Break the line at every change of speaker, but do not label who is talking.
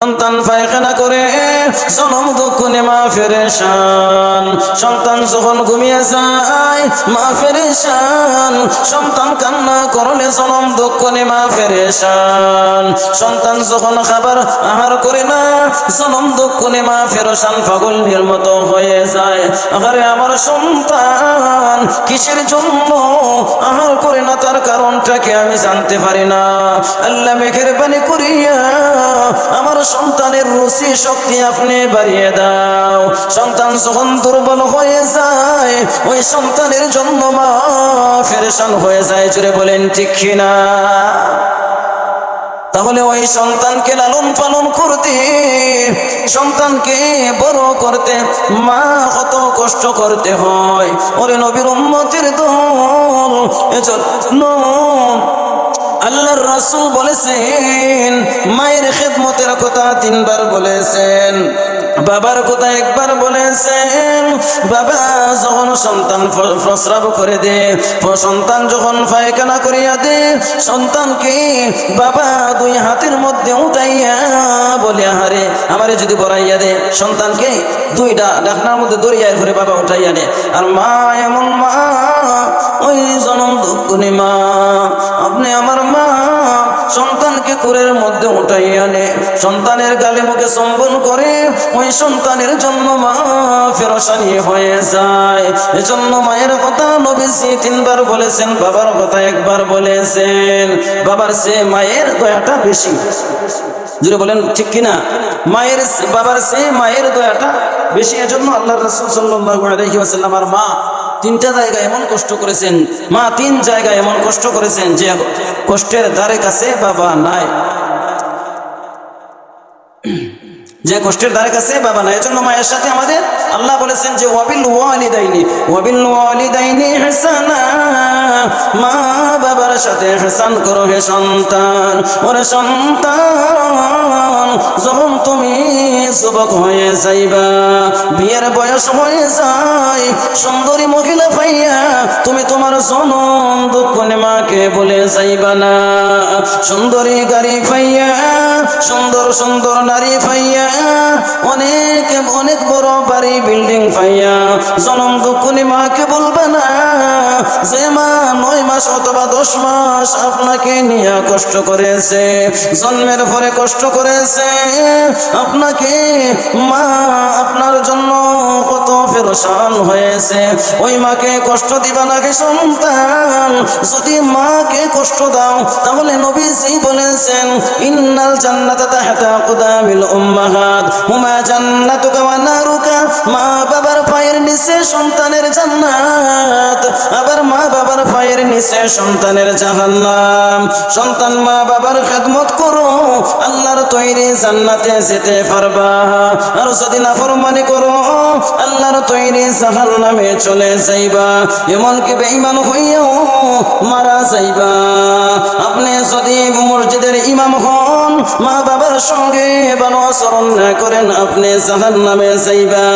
সন্তান পায়খানা করে জনম দুঃখে মা পেরেশান। সন্তান যখন ঘুমিয়ে যায় মা পেরেশান। সন্তান কান্না করলে জনম দুঃখে মা পেরেশান। সন্তান যখন খাবার আহার করে না জনম দুঃখে মা পেরেশান, পাগলের মতো হয়ে যায়। আরে আমার সন্তান কিসের জন্য আহার করে না তার কারণটাকে আমি জানতে পারি না। আল্লাহ মেহেরবানি করিয়া আমার সন্তানের রুচি শক্তি আপনি বাড়িয়ে দাও। সন্তান যখন দুর্বল হয়ে যায় ওই সন্তানের জন্য মা পেরেশান হয়ে যায়। জুড়ে বলেন ঠিক কিনা? তাহলে ওই সন্তানকে লালন পালন করতে, সন্তানকে বড় করতে মা কত কষ্ট করতে হয়। ওরে নবীর উম্মতের দল, এজন্য আল্লাহর রাসূল বলেছেন মায়ের খেদমতের কথা 3 বার বলেছেন, বাবার কথা 1 বার বলেছেন। বাবা যখন সন্তান প্রস্রাব করে দে, সন্তান যখন পায়খানা করিয়া দে, সন্তানকে বাবা 2 হাতের মধ্যে উঠাইয়া বলে আহারে আমারে যদি বড়াইয়া দে, সন্তানকে 2টা ডাকনার মধ্যে দড়িয়া ধরে বাবা উঠাইয়া দে। আর মা এমন মা, ওই জনম দুঃখিনী মা, আপনি আমার মা সন্তানকে কোলের মধ্যে উঠাইয়া নে, সন্তানের গালে মুখে চুম্বন করে ওই সন্তানের জন্য মা পেরেশানি হয়ে যায়। এজন্য মায়ের কথা নবীজি 3 বার বলেছেন, বাবার কথা 1 বার বলেছেন। বাবার চেয়ে মায়ের দয়াটা বেশি। জুড়ে বলেন ঠিক কিনা? মায়ের বাবার চেয়ে মায়ের দয়াটা বেশি। এজন্য আল্লাহর রাসূল সাল্লাল্লাহু আলাইহি ওয়াসাল্লাম আর মা 3টা জায়গায় এমন কষ্ট করেছেন, মা 3 জায়গায় এমন কষ্ট করেছেন যে কষ্টের ধারে কাছে বাবা নাই, যে কষ্টের ধারে কাছে বাবা নাই। এজন্য মায়ের সাথে আমাদের আল্লাহ বলেছেন যে ওয়াবিল ওয়ালিদাইনি ইহসানা, মা বাবার সাথে ইহসান করো হে সন্তান। ওরে সন্তান যখন তুমি যুবক হয়ে যাইবা, বিয়ের বয়স হয়ে যায়, সুন্দরী মহিলা পাইয়া তুমি তোমার জনম দুঃখে মাকে বলে যাইবা না। সুন্দরী গাড়ি পাইয়া, সুন্দর সুন্দর নারী পাইয়া, অনেক অনেক বড় বাড়ি বিল্ডিং পাইয়া জনম দুঃখে মাকে বলবা না যে মা 9 মাস অথবা 10 মাস আপনাকে নিয়ে কষ্ট করেছে, জন্মের পরে কষ্ট করেছে আপনাকে, মা আপনার জন্য কত পেরেশান হয়েছে। ওই মাকে কষ্ট দিবা নাকি সন্তান? যদি মাকে কষ্ট দাও তাহলে নবীজি বলেছেন ইন্নাল জান্নাতা তাহতা আকদামিল উম্মাহাত হুমা জান্নাতুকা ওয়া নারুকা। মা বাবার পায়ের নিচে সন্তানের জান্নাত, আবার মা বাবার পায়ের নিচে সন্তানের জাহান্নাম। সন্তান মা বাবার খেদমত করো, আল্লাহর তৈরি জান্নাতে যেতে পারবা। আর যদি নাফরমানি করো আল্লাহর তৈরি জাহান্নামে চলে যাইবা, এমনকি বেঈমান হইয়াও মারা যাইবা। আপনি যদি মসজিদের ইমাম হন, মা বাবার সঙ্গে ভালো আচরণ না করেন, আপনি জাহান্নামে যাইবা।